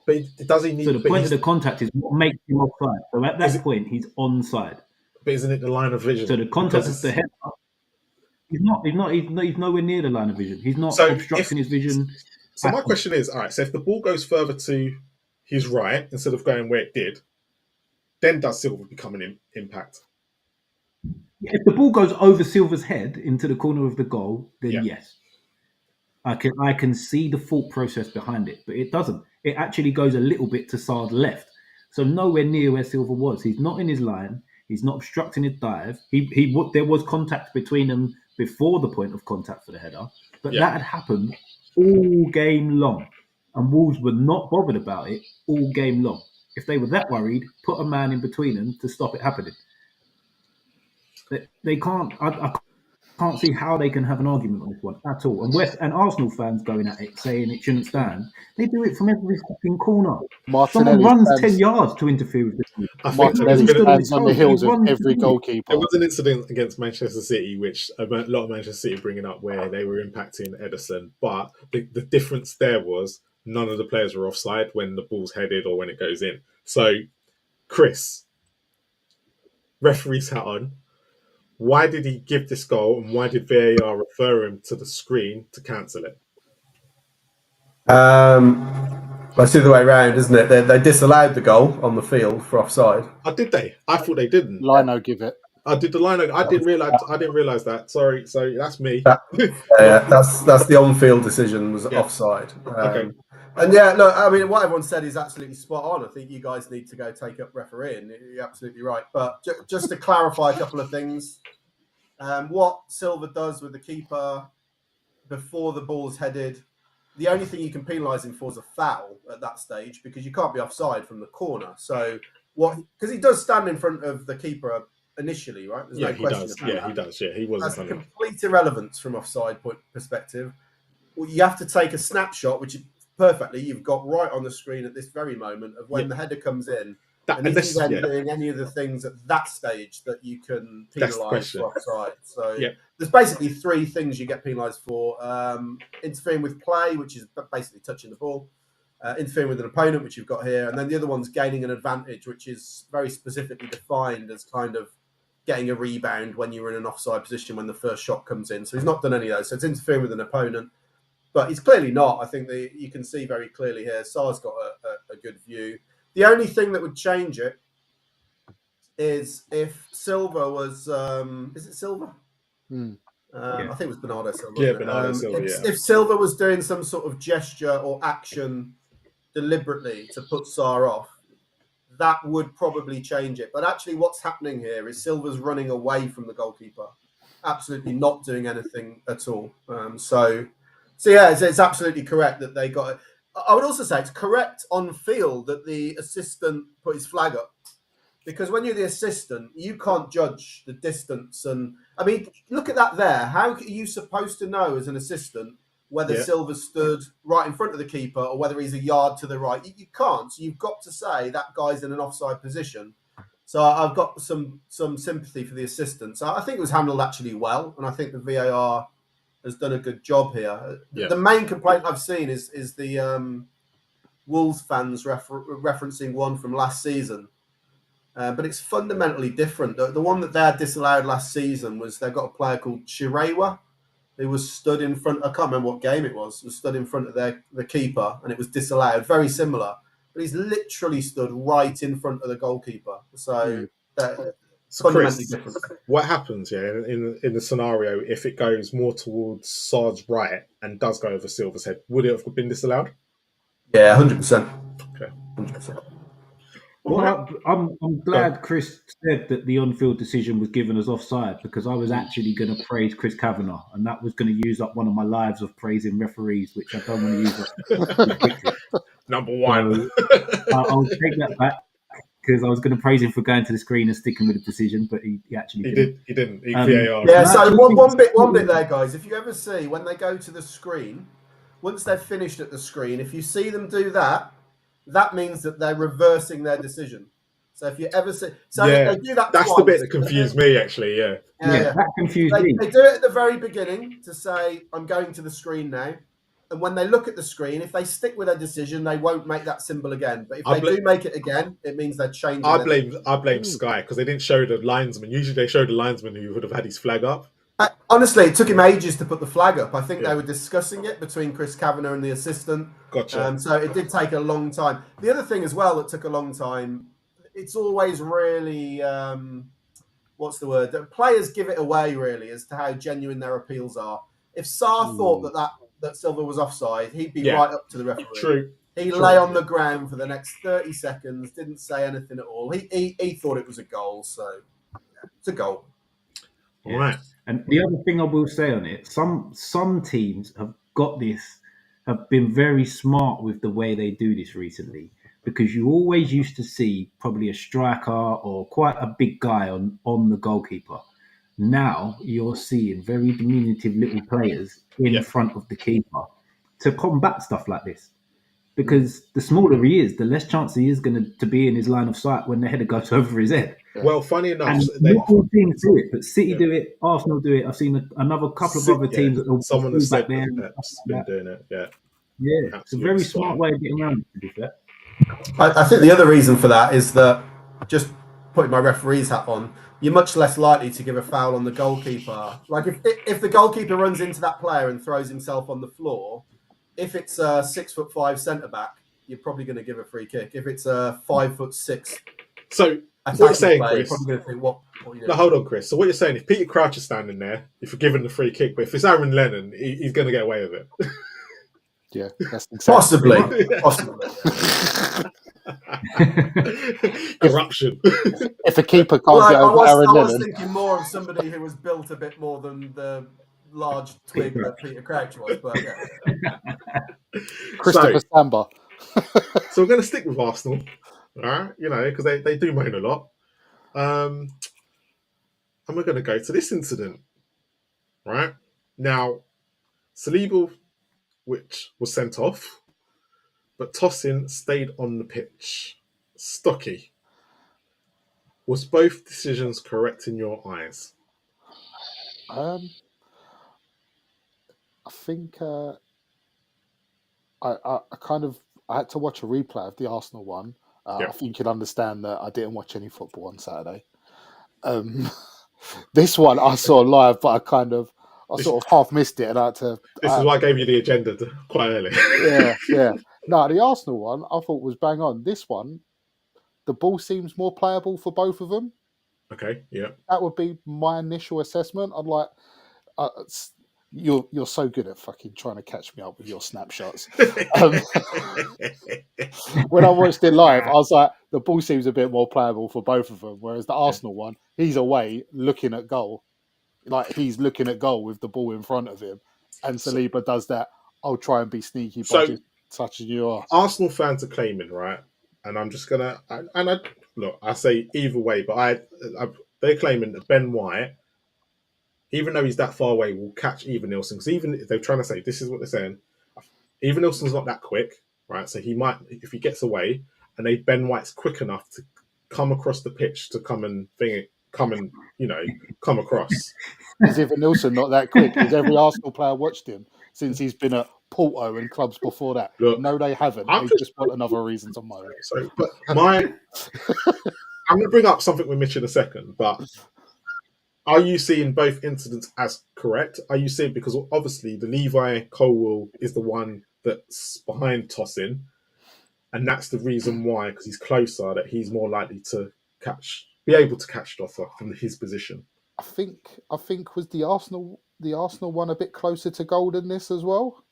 But does he need? So the point of the contact is what makes him offside. So at that point, he's onside. But isn't it the line of vision? So the contact of the header, he's nowhere near the line of vision. He's not obstructing his vision. So my question is, all right, so if the ball goes further to his right instead of going where it did, then does Silva become an impact? If the ball goes over Silva's head into the corner of the goal, then yes. I can see the thought process behind it, but it doesn't. It actually goes a little bit to Sarr's left. So nowhere near where Silva was. He's not in his line. He's not obstructing his dive. There was contact between them before the point of contact for the header, but that had happened all game long. And Wolves were not bothered about it all game long. If they were that worried, put a man in between them to stop it happening. They can't. I can't see how they can have an argument on this one at all. And Arsenal fans going at it, saying it shouldn't stand. They do it from every fucking corner. Someone runs 10 yards to interfere with this. Martinelli stands on the heels of every goalkeeper. There was an incident against Manchester City, which a lot of Manchester City bringing up, where they were impacting Ederson. But the difference there was none of the players were offside when the ball's headed or when it goes in. So, Chris, referee's hat on. Why did he give this goal, and why did VAR refer him to the screen to cancel it? Well, it's the other way around, isn't it? They disallowed the goal on the field for offside. Oh, did they? I thought they didn't. Lino give it. I did the Lino. I didn't realize that. Sorry, that's me. That's the on-field decision was offside. Okay. And look, I mean, what everyone said is absolutely spot on. I think you guys need to go take up refereeing. You're absolutely right. But just to clarify a couple of things, what Silva does with the keeper before the ball's headed, the only thing you can penalise him for is a foul at that stage, because you can't be offside from the corner. So because he does stand in front of the keeper initially, right? There's no question about that. He does. Yeah, he wasn't. That's complete irrelevance from offside point perspective. you have to take a snapshot, which perfectly you've got right on the screen at this very moment of when the header comes in. And is he then doing any of the things at that stage that you can penalise for offside? So there's basically 3 things you get penalised for. Interfering with play, which is basically touching the ball. Interfering with an opponent, which you've got here. And then the other one's gaining an advantage, which is very specifically defined as kind of getting a rebound when you're in an offside position when the first shot comes in. So he's not done any of those. So it's interfering with an opponent. But he's clearly not. I think you can see very clearly here. Sar's got a good view. The only thing that would change it is if Silva was... is it Silva? I think it was Bernardo Silva. Yeah, Bernardo Silva, If Silva was doing some sort of gesture or action deliberately to put Sar off, that would probably change it. But actually what's happening here is Silva's running away from the goalkeeper. Absolutely not doing anything at all. So yeah, it's absolutely correct that they got it. I would also say it's correct on field that the assistant put his flag up, because when you're the assistant, you can't judge the distance. And I mean, look at that there. How are you supposed to know as an assistant whether Silva stood right in front of the keeper or whether he's a yard to the right? You can't. So you've got to say that guy's in an offside position. So I've got some sympathy for the assistant. So I think it was handled actually well, and I think the VAR has done a good job here. The main complaint I've seen is the Wolves fans referencing one from last season. But it's fundamentally different. The one that they had disallowed last season was they've got a player called Chirewa who was stood in front. I can't remember what game it was stood in front of the keeper, and it was disallowed. Very similar. But he's literally stood right in front of the goalkeeper. So fundamentally different. What happens, in the scenario if it goes more towards Sar's right and does go over Silva's head? Would it have been disallowed? Yeah, 100%. Okay, 100%. Well, I'm glad Chris said that the on-field decision was given as offside, because I was actually going to praise Chris Kavanagh, and that was going to use up one of my lives of praising referees, which I don't want to use up quickly. Number one. So, I'll take that back, because I was going to praise him for going to the screen and sticking with the decision, but he actually didn't. He didn't. VAR. Yeah, so one bit there, guys. If you ever see when they go to the screen, once they've finished at the screen, if you see them do that, that means that they're reversing their decision. So if you ever see... So they do that That's twice. the bit that confused me, actually, Yeah, that confused me. They do it at the very beginning to say, I'm going to the screen now. And when they look at the screen, if they stick with their decision, they won't make that symbol again. But if they do make it again, it means they're changing. I blame Sky, because they didn't show the linesman. Usually they show the linesman who would have had his flag up. Honestly, it took him ages to put the flag up. I think they were discussing it between Chris Kavanagh and the assistant. Gotcha. So it did take a long time. The other thing as well that took a long time, it's always really, what's the word? Players give it away, really, as to how genuine their appeals are. If Sarr thought that Silva was offside, he'd be right up to the referee. True. He lay on the ground for the next 30 seconds, didn't say anything at all. He thought it was a goal, so it's a goal. All right. And the other thing I will say on it, some teams have been very smart with the way they do this recently, because you always used to see probably a striker or quite a big guy on the goalkeeper. Now you're seeing very diminutive little players in front of the keeper to combat stuff like this. Because the smaller he is, the less chance he is going to be in his line of sight when the header goes over his head. Well, funny enough, and not all teams do it, but City do it, Arsenal do it. I've seen another couple of other teams that will someone has said back there. Pep's been doing it. Yeah, it's a very smart way of getting around it, to be fair. I think the other reason for that is that, just putting my referee's hat on, you're much less likely to give a foul on the goalkeeper. Like if the goalkeeper runs into that player and throws himself on the floor, if it's a 6'5" centre back, you're probably going to give a free kick. If it's a 5'6", so what you're saying, player, Chris? you're probably going to think, what you know? No, hold on, Chris. So what you're saying, if Peter Crouch is standing there, if you're giving the free kick, but if it's Aaron Lennon, he's going to get away with it. Yeah, that's exactly possibly. Corruption. If a keeper can't get over Aaron Lennon, I was thinking more of somebody who was built a bit more than the large twig that Peter Crouch was, but Christopher Samba. So we're going to stick with Arsenal, all right? Because they do moan a lot. And we're going to go to this incident, right? Now, Saliba which was sent off, but Tosin stayed on the pitch. Stocky, was both decisions correct in your eyes? I think I had to watch a replay of the Arsenal one. I think you'd understand that I didn't watch any football on Saturday. This one I saw live, but I sort of half missed it, and I had to. This is why I gave you the agenda quite early. Yeah. No, the Arsenal one I thought was bang on. This one, the ball seems more playable for both of them. Okay, yeah. That would be my initial assessment. I'm like, you're so good at fucking trying to catch me up with your snapshots. When I watched it live, I was like, the ball seems a bit more playable for both of them. Whereas the Arsenal one, he's away looking at goal. Like, he's looking at goal with the ball in front of him. And Saliba does that, I'll try and be sneaky by just touching you off. Arsenal fans are claiming, right? And I'm just going to... Look, I say either way, but they're claiming that Ben White, even though he's that far away, will catch Evanilson. Because even if they're trying to say, this is what they're saying, Evanilson's not that quick, right? So he might, if he gets away, and Ben White's quick enough to come across the pitch to come across. Is Evanilson not that quick? Has every Arsenal player watched him since he's been at Porto and clubs before that? Look, no, they haven't. They just want another reason to moan. So, but I'm going to bring up something with Mitch in a second, but are you seeing both incidents as correct? Are you seeing, because obviously the Levi Colwill is the one that's behind Tosin, and that's the reason why, because he's closer, that he's more likely to be able to catch Stoffer from his position. I think was the Arsenal one a bit closer to goal than this as well,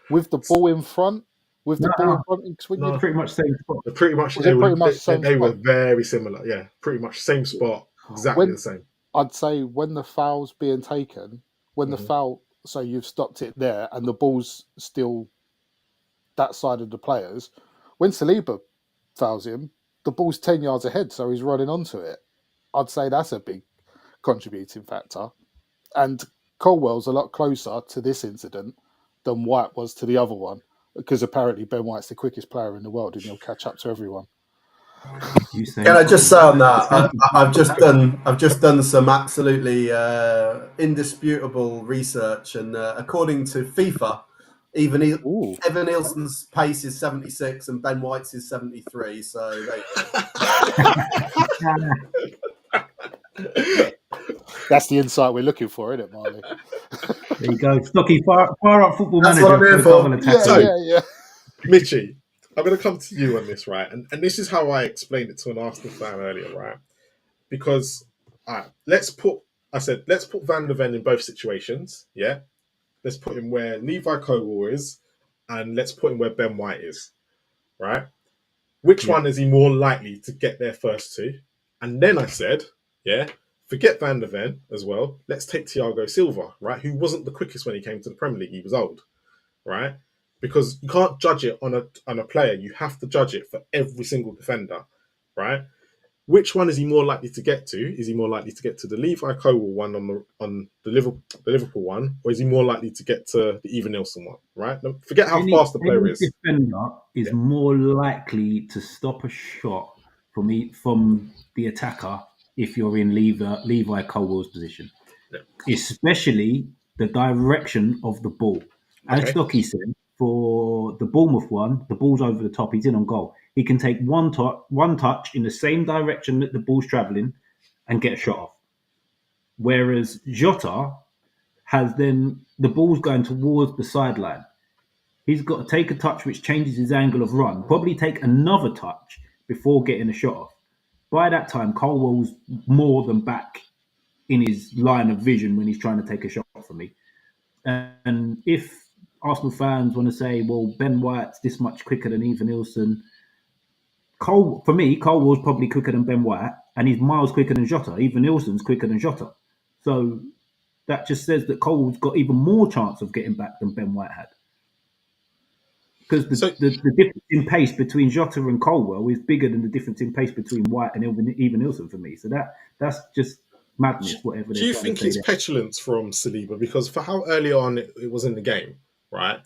with the ball in front. Pretty much same spot. They were very similar. Yeah, pretty much same spot, exactly the same. I'd say when the foul's being taken, the foul, so you've stopped it there, and the ball's still that side of the players. When Saliba fouls him, the ball's 10 yards ahead, so he's running onto it. I'd say that's a big contributing factor. And Colwell's a lot closer to this incident than White was to the other one, because apparently Ben White's the quickest player in the world and he'll catch up to everyone. Can I just say on that, I've just done some absolutely indisputable research, and according to FIFA, Evan Nielsen's pace is 76 and Ben White's is 73. So that's the insight we're looking for, isn't it, Marley? There you go, Stocky, far up football that's manager. What I'm here for. Yeah. Mitchie, I'm going to come to you on this, right? And this is how I explained it to an Arsenal fan earlier, right? Because let's put Van der Ven in both situations, yeah? Let's put him where Levi Colwill is, and let's put him where Ben White is, right? Which one is he more likely to get there first to? And then I said, forget Van der Ven as well. Let's take Thiago Silva, right? Who wasn't the quickest when he came to the Premier League. He was old, right? Because you can't judge it on a player. You have to judge it for every single defender, right? Which one is he more likely to get to? Is he more likely to get to the Levi Colwill one on the Liverpool one, or is he more likely to get to the Evanilson one? Right? Now, forget how fast the player is. Defender is more likely to stop a shot from the attacker if you're in Levi Colwill's position, especially the direction of the ball. As Stocky said, for the Bournemouth one, the ball's over the top. He's in on goal. He can take one touch in the same direction that the ball's travelling and get a shot off. Whereas Jota has then the ball's going towards the sideline. He's got to take a touch which changes his angle of run, probably take another touch before getting a shot off. By that time, Colwell's more than back in his line of vision when he's trying to take a shot from me. And if Arsenal fans want to say, well, Ben White's this much quicker than Evanilson, for me, Colwell's probably quicker than Ben White, and he's miles quicker than Jota. Evanilson's quicker than Jota. So that just says that Colwell's got even more chance of getting back than Ben White had. Because the difference in pace between Jota and Colwell is bigger than the difference in pace between White and Evanilson for me. So that's just madness, whatever. Do you think it's petulance from Saliba? Because for how early on it was in the game, right?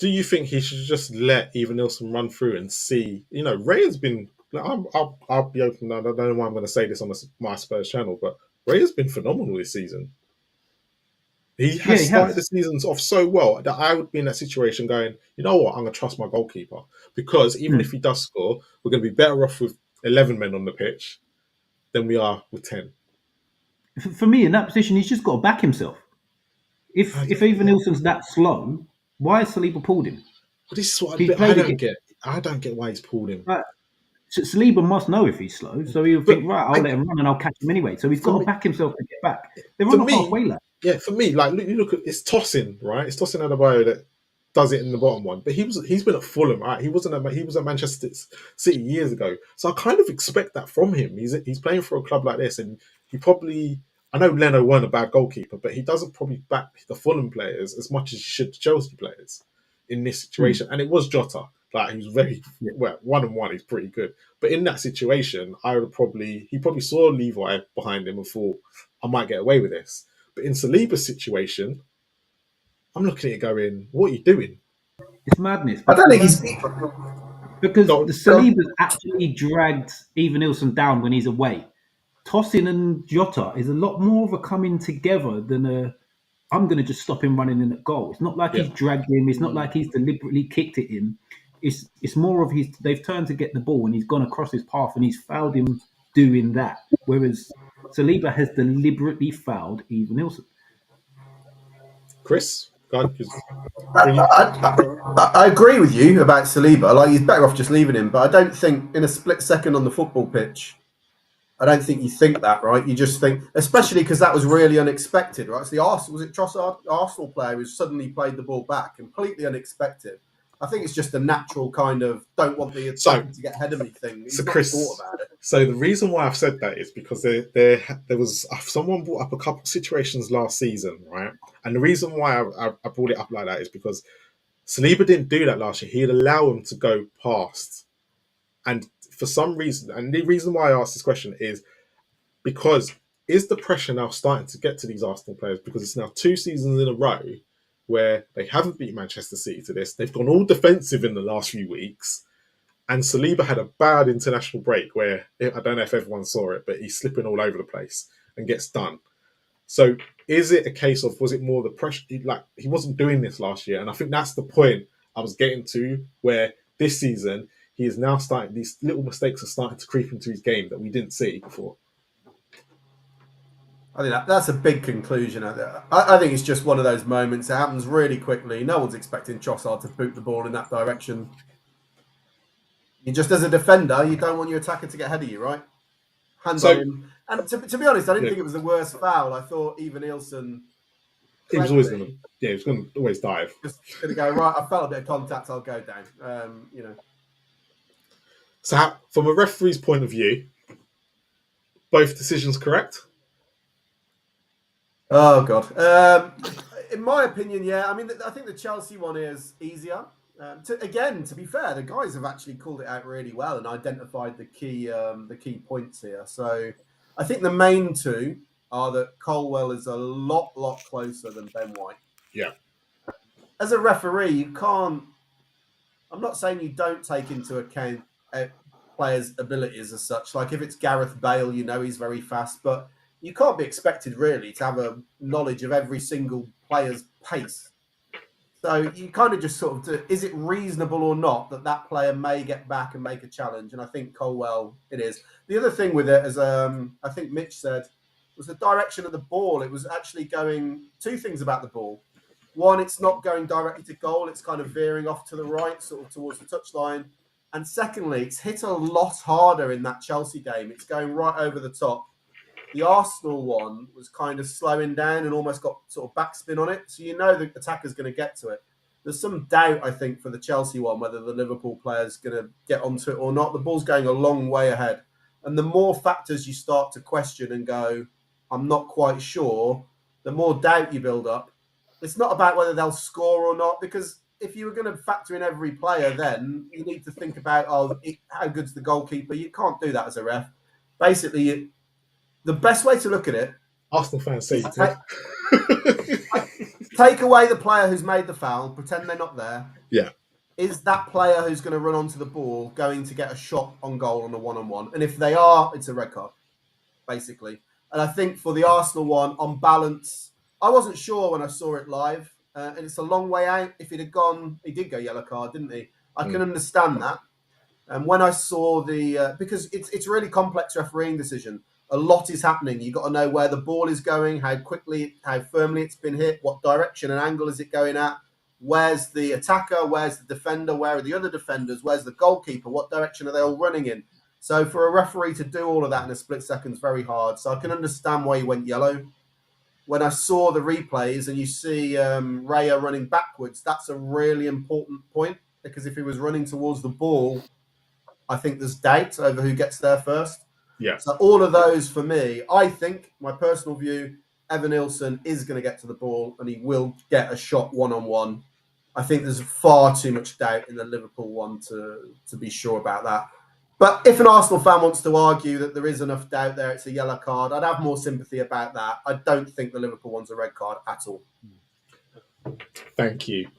do you think he should just let Evanilson run through and see? You know, Ray has been. I'll be open. I don't know why I'm going to say this on my Spurs channel, but Ray has been phenomenal this season. He has started the seasons off so well that I would be in that situation going, you know what, I'm going to trust my goalkeeper, because even if he does score, we're going to be better off with 11 men on the pitch than we are with 10. For me, in that position, he's just got to back himself. If Evanilson's that slow, why has Saliba pulled him? But this is what I don't get why he's pulled him. Right. So Saliba must know if he's slow, so he'll think, right, I'll let him run and I'll catch him anyway. So he's got to back himself to get back. They're on the halfway line. Yeah, for me, like you look at it's Tosin, right? It's Tosin Adebayo that does it in the bottom one, but he's been at Fulham, right? He was at Manchester City years ago, so I kind of expect that from him. He's playing for a club like this, and he probably. I know Leno weren't a bad goalkeeper, but he doesn't probably back the Fulham players as much as he should the Chelsea players in this situation. And it was Jota. Like, he was very, well, 1-on-1, he's pretty good. But in that situation, he probably saw Levi behind him and thought, I might get away with this. But in Saliba's situation, I'm looking at it going, what are you doing? It's madness. I don't think he's... Because the Saliba's actually dragged Evanilson down when he's away. Tosin and Jota is a lot more of a coming together than I'm going to just stop him running in at goal. It's not like he's dragged him. It's not like he's deliberately kicked at him. It's more of they've turned to get the ball and he's gone across his path and he's fouled him doing that. Whereas Saliba has deliberately fouled Evanilson. Chris? I agree with you about Saliba. Like, he's better off just leaving him. But I don't think in a split second on the football pitch, I don't think you think that, right? You just think, especially because that was really unexpected, right? It's the Arsenal player who suddenly played the ball back, completely unexpected. I think it's just a natural kind of don't want the attack to get ahead of me thing. So Chris, thought about it. So the reason why I've said that is because there was someone brought up a couple of situations last season, right? And the reason why I brought it up like that is because Saliba didn't do that last year. He'd allow him to go past, and for some reason, and the reason why I asked this question is because is the pressure now starting to get to these Arsenal players, because it's now 2 seasons in a row where they haven't beat Manchester City to this. They've gone all defensive in the last few weeks, and Saliba had a bad international break where, I don't know if everyone saw it, but he's slipping all over the place and gets done. So is it a case of, was it more the pressure? Like, he wasn't doing this last year, and I think that's the point I was getting to, where this season he is now starting, these little mistakes are starting to creep into his game that we didn't see before. I think that's a big conclusion. I think it's just one of those moments. It happens really quickly. No one's expecting Trossard to boot the ball in that direction. You just, as a defender, you don't want your attacker to get ahead of you, right? Hands on him. And to be honest, I didn't think it was the worst foul. I thought Evanilson... He was always going to always dive. Just going to go, right, I felt a bit of contact, I'll go down. So from a referee's point of view, both decisions correct? Oh, God. In my opinion, yeah. I mean, I think the Chelsea one is easier. To be fair, the guys have actually called it out really well and identified the key points here. So I think the main two are that Colwell is a lot closer than Ben White. Yeah. As a referee, you can't... I'm not saying you don't take into account players' abilities as such. Like, if it's Gareth Bale, he's very fast, but you can't be expected really to have a knowledge of every single player's pace. So you kind of just sort of do, is it reasonable or not that player may get back and make a challenge? And I think Colwell, it is. The other thing with it, as I think Mitch said, was the direction of the ball. It was actually going... 2 things about the ball. One, it's not going directly to goal. It's kind of veering off to the right, sort of towards the touchline. And secondly, it's hit a lot harder in that Chelsea game. It's going right over the top. The Arsenal one was kind of slowing down and almost got sort of backspin on it. So the attacker's going to get to it. There's some doubt, I think, for the Chelsea one, whether the Liverpool player's going to get onto it or not. The ball's going a long way ahead. And the more factors you start to question and go, I'm not quite sure, the more doubt you build up. It's not about whether they'll score or not, because if you were going to factor in every player, then you need to think about, how good's the goalkeeper? You can't do that as a ref. Basically, the best way to look at it... Arsenal fans say take away the player who's made the foul, pretend they're not there. Yeah. Is that player who's going to run onto the ball going to get a shot on goal on a one-on-one? And if they are, it's a red card, basically. And I think for the Arsenal one, on balance, I wasn't sure when I saw it live. And it's a long way out. If he'd have gone, he did go yellow card, didn't he? I can understand that. And when I saw because it's a really complex refereeing decision. A lot is happening. You've got to know where the ball is going, how quickly, how firmly it's been hit, what direction and angle is it going at, where's the attacker, where's the defender, where are the other defenders, where's the goalkeeper, what direction are they all running in? So for a referee to do all of that in a split second is very hard. So I can understand why he went yellow. When I saw the replays and you see Raya running backwards, that's a really important point, because if he was running towards the ball, I think there's doubt over who gets there first. Yeah. So all of those for me, I think, my personal view, Evan Nilsson is going to get to the ball and he will get a shot one-on-one. I think there's far too much doubt in the Liverpool one to be sure about that. But if an Arsenal fan wants to argue that there is enough doubt there, it's a yellow card, I'd have more sympathy about that. I don't think the Liverpool one's a red card at all. Thank you.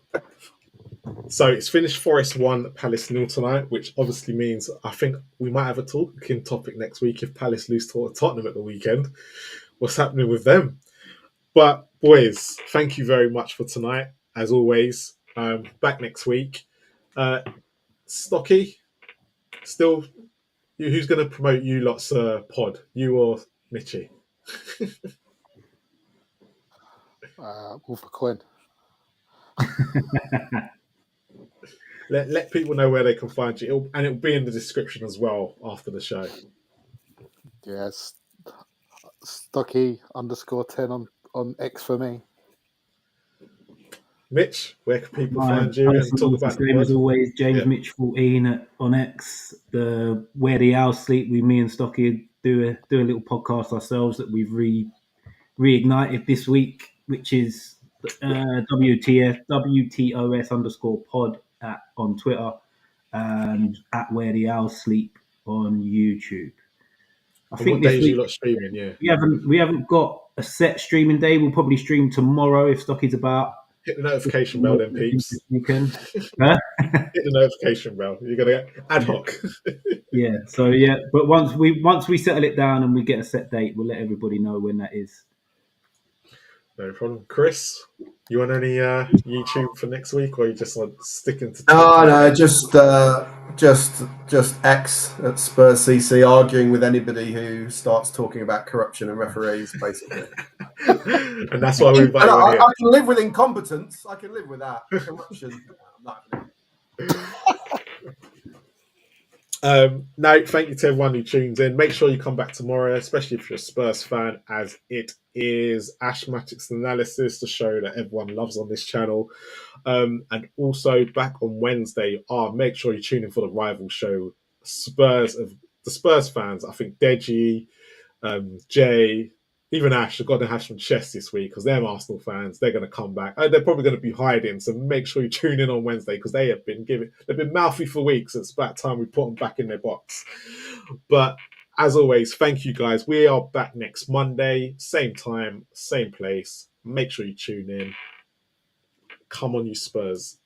So it's finished Forest 1, Palace 0 tonight, which obviously means I think we might have a talking topic next week if Palace lose to Tottenham at the weekend. What's happening with them? But boys, thank you very much for tonight. As always, back next week. Stocky, still, who's going to promote you lot's pod? You or Mitchie? Wolf of Coin. Let people know where they can find you, and it'll be in the description as well after the show. Yes, Stocky_10 on X for me. Mitch, where can people find you and talk about the same as always? James Mitch 14 on X. The Where the Owls Sleep. Me and Stocky do a little podcast ourselves that we've reignited this week, which is WTOS_pod on Twitter and at Where the Owls Sleep on YouTube. I think what this days week you lot streaming? Yeah, we haven't got a set streaming day. We'll probably stream tomorrow if Stocky's about. hit the notification bell, then peeps. You can. Hit the notification bell. You're gonna get ad hoc. Yeah. So yeah, but once we settle it down and we get a set date, we'll let everybody know when that is. No problem. Chris, you want any YouTube for next week, or are you just like sticking to? No, just X at Spurs CC arguing with anybody who starts talking about corruption and referees, basically. And that's why we invite you I here. can live with incompetence. I can live with that. Corruption. No, thank you to everyone who tunes in. Make sure you come back tomorrow, especially if you're a Spurs fan, as it is Ashmatic's analysis, the show that everyone loves on this channel. And also back on Wednesday, make sure you tune in for the rival show, the Spurs fans. I think Deji, Jay, even Ash have got the Ash from Chess this week because they're Arsenal fans. They're going to come back. They're probably going to be hiding, so make sure you tune in on Wednesday because they've been mouthy for weeks. It's about time we put them back in their box. But as always, thank you guys. We are back next Monday, same time, same place. Make sure you tune in. Come on, you Spurs.